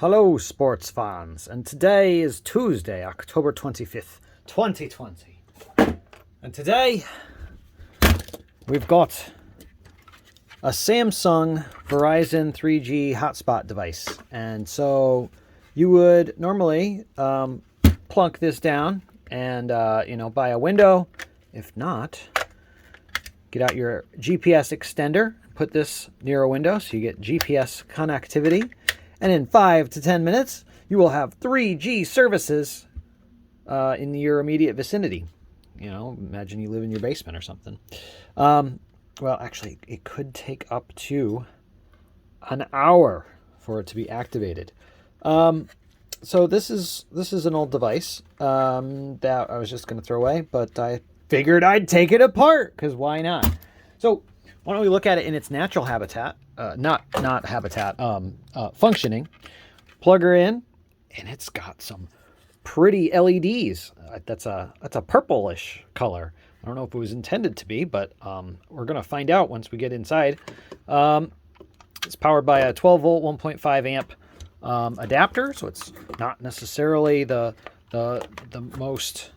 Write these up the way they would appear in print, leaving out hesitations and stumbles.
Hello, sports fans, and today is Tuesday, October 25th, 2020. And today, we've got a Samsung Verizon 3G hotspot device. And so you would normally plunk this down and, buy a window. If not, get out your GPS extender, put this near a window so you get GPS connectivity. And in 5 to 10 minutes, you will have 3G services in your immediate vicinity. You know, imagine you live in your basement or something. Well, actually, it could take up to an hour for it to be activated. So this is an old device that I was just going to throw away, but I figured I'd take it apart, because why not? So why don't we look at it in its natural habitat, functioning. Plug her in, and it's got some pretty LEDs. That's a purplish color. I don't know if it was intended to be, but we're gonna find out once we get inside. It's powered by a 12 volt, 1.5 amp adapter, so it's not necessarily the most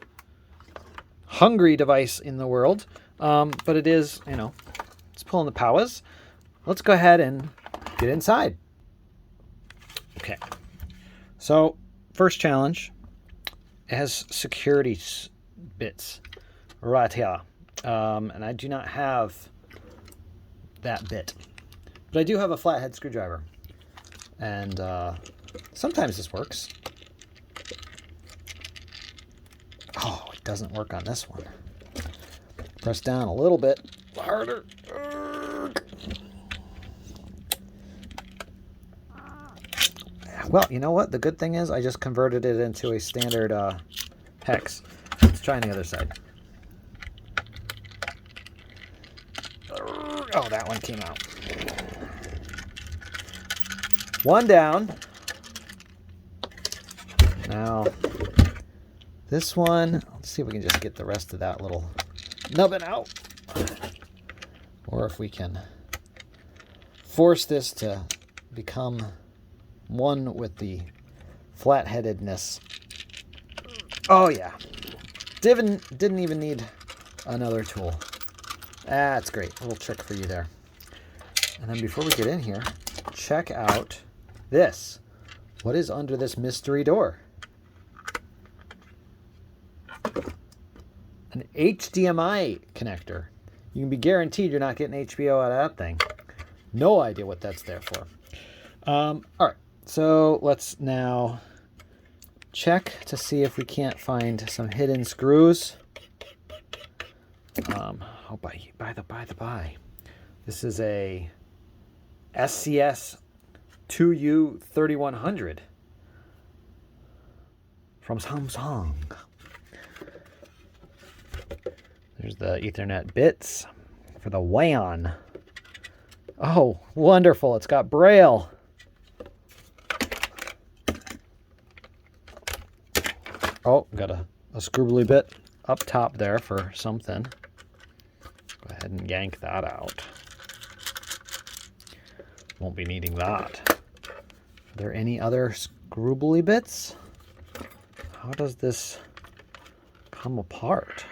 hungry device in the world, but it is, it's pulling the powers. Let's go ahead and get inside. Okay, so first challenge, it has security bits right here, and I do not have that bit, but I do have a flathead screwdriver, and sometimes this works. Oh, it doesn't work on this one. Press down a little bit harder. Well, you know what? The good thing is I just converted it into a standard hex. Let's try on the other side. Oh, that one came out. One down. Now, this one, let's see if we can just get the rest of that little nubbin out. Or if we can force this to become one with the flat-headedness. Oh yeah, didn't even need another tool. That's great, a little trick for you there. And then before we get in here, check out this. What is under this mystery door? An HDMI connector. You can be guaranteed you're not getting HBO out of that thing. No idea what that's there for. All right. So let's now check to see if we can't find some hidden screws. By the by, this is a SCS 2U 3100 from Samsung. There's the Ethernet bits for the WAN. Oh, wonderful! It's got Braille. Oh, got a screw bit up top there for something. Go ahead and yank that out. Won't be needing that. Are there any other screw bits? How does this come apart?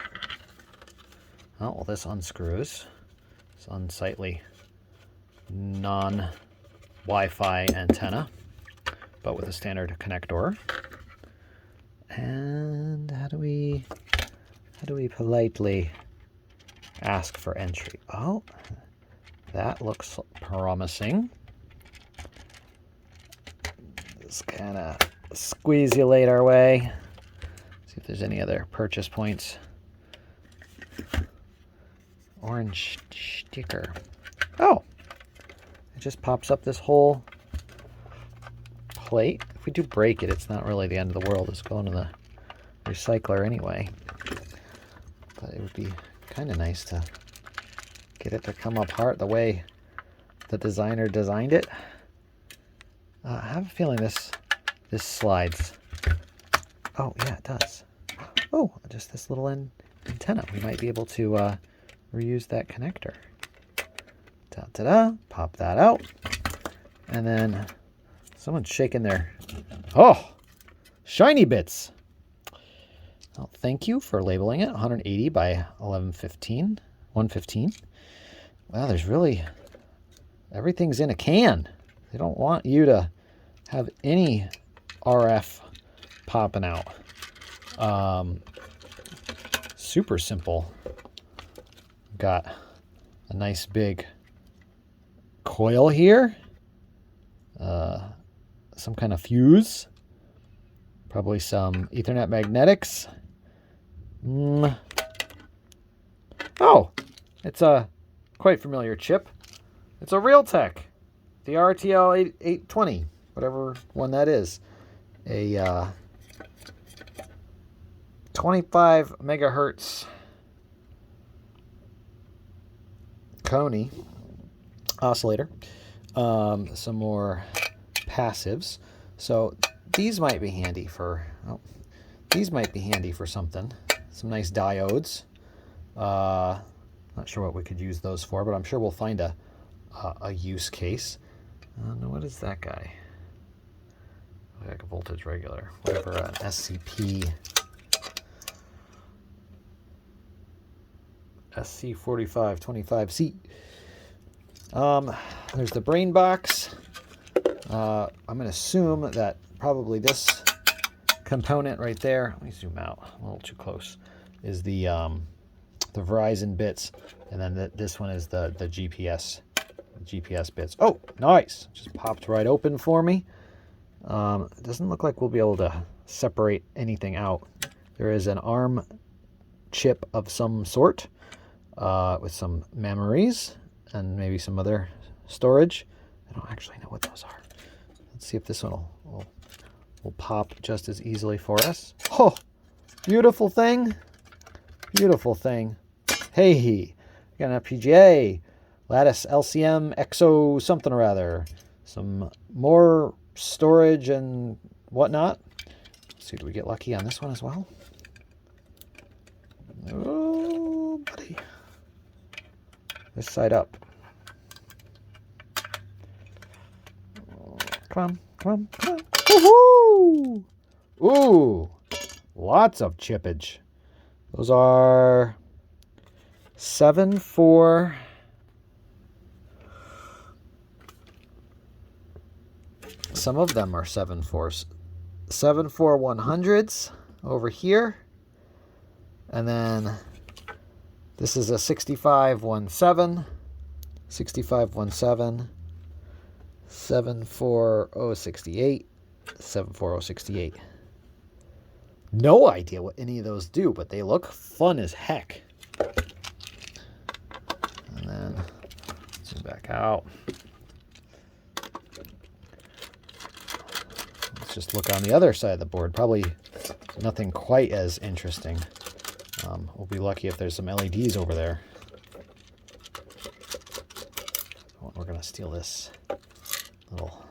Oh, well, this unscrews. It's unsightly non-Wi-Fi antenna, but with a standard connector. And how do we politely ask for entry? Oh, that looks promising. Just kind of squeeze-ulate our way. See if there's any other purchase points. Orange sticker. Oh, it just pops up this whole plate. If we do break it, it's not really the end of the world. It's going to the recycler anyway. But it would be kind of nice to get it to come apart the way the designer designed it. I have a feeling this slides. Oh, yeah, it does. Oh, just this little antenna. We might be able to reuse that connector. Ta-da, pop that out. And then Someone's shaking their... Oh! Shiny bits! Well, thank you for labeling it. 180 by 115. Wow, there's really... Everything's in a can. They don't want you to have any RF popping out. Super simple. Got a nice big coil here. Some kind of fuse. Probably some Ethernet magnetics. Oh, it's a quite familiar chip. It's a Realtek, the RTL-820, whatever one that is. A 25 megahertz Coney oscillator. Some more passives. So these might be handy for something. Some nice diodes. Not sure what we could use those for, but I'm sure we'll find a use case. No, what is that guy? Like a voltage regulator, whatever. SCP SC4525C. There's the brain box. I'm going to assume that probably this component right there, let me zoom out a little too close, is the Verizon bits, and then this one is the GPS bits. Oh, nice! Just popped right open for me. It doesn't look like we'll be able to separate anything out. There is an ARM chip of some sort with some memories and maybe some other storage. I don't actually know what those are. Let's see if this one will pop just as easily for us. Oh, beautiful thing. Beautiful thing. Hey, got an FPGA, Lattice LCM MachXO something or other. Some more storage and whatnot. Let's see, do we get lucky on this one as well? Oh, buddy. This side up. Come on. Woohoo! Ooh, lots of chippage. Those are 7-4. Some of them are 7-4s. 7-4-100s over here. And then this is a 65-17. 65-17. 74068. 74068. No idea what any of those do, but they look fun as heck. And then zoom back out. Let's just look on the other side of the board. Probably nothing quite as interesting. We'll be lucky if there's some LEDs over there. We're going to steal this little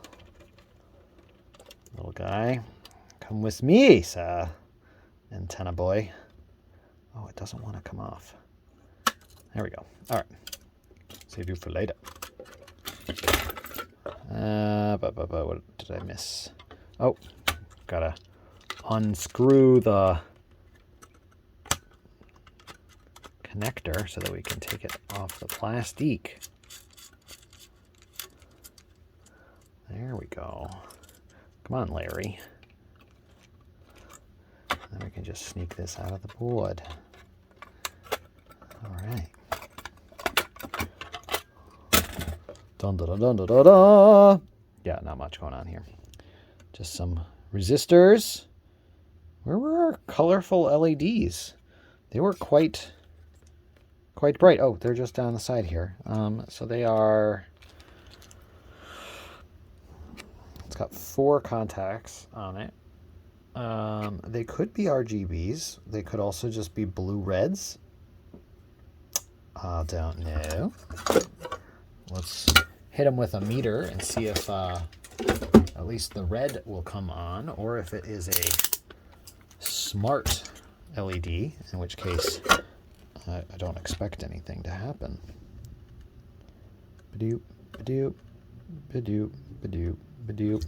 guy. Come with me, sir. Antenna boy. Oh, it doesn't want to come off. There we go. All right. Save you for later. What did I miss? Oh, gotta unscrew the connector so that we can take it off the plastic. There we go. Come on, Larry. Then we can just sneak this out of the board. All right. Dun da da dun da da da. Yeah, not much going on here. Just some resistors. Where were our colorful LEDs? They were quite bright. Oh, they're just down the side here. So they are. It's got 4 contacts on it. They could be RGBs. They could also just be blue-reds. I don't know. Let's hit them with a meter and see if at least the red will come on, or if it is a smart LED, in which case I don't expect anything to happen. Badoop, badoop, badoop, badoop, badoop.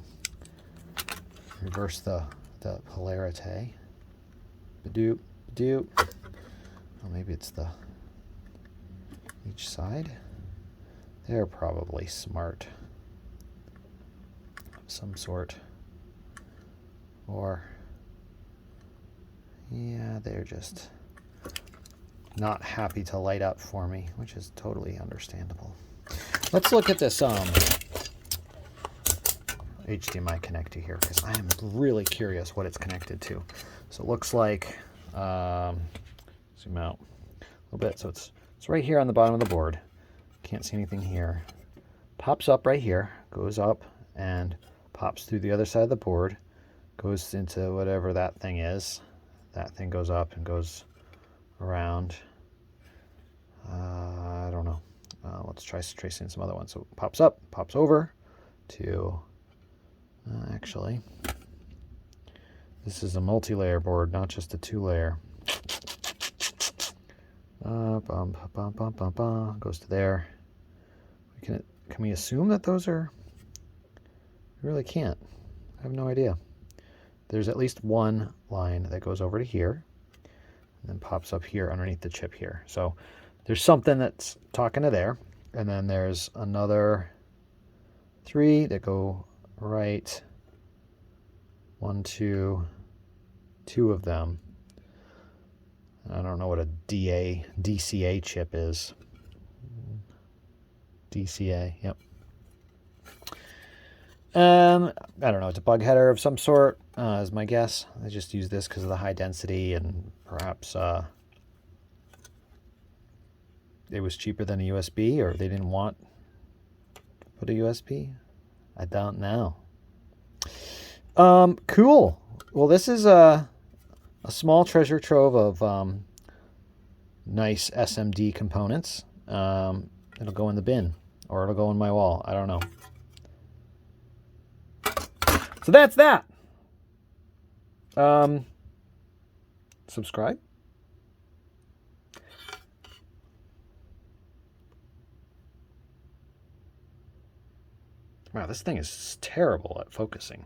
reverse the polarity. Ba-doop, ba-doop. Oh, maybe it's the each side. They're probably smart of some sort. Or, yeah, they're just not happy to light up for me, which is totally understandable. Let's look at this HDMI connector here, because I am really curious what it's connected to. So it looks like, zoom out a little bit. So it's right here on the bottom of the board. Can't see anything here. Pops up right here, goes up and pops through the other side of the board, goes into whatever that thing is. That thing goes up and goes around. I don't know. Let's try tracing some other ones. So it pops up, pops over to, actually, this is a multi-layer board, not just a 2-layer. Goes to there. Can we assume that those are? We really can't. I have no idea. There's at least one line that goes over to here and then pops up here underneath the chip here. So there's something that's talking to there. And then there's another 3 that go right. 1, 2, 2 of them. I don't know what a DCA chip is. DCA, yep. I don't know, it's a bug header of some sort, is my guess. I just use this because of the high density, and perhaps it was cheaper than a USB, or they didn't want to put a USB. I don't know. Cool. Well, this is a small treasure trove of nice SMD components. It'll go in the bin, or it'll go in my wall. I don't know. So that's that. Subscribe. Wow, this thing is terrible at focusing.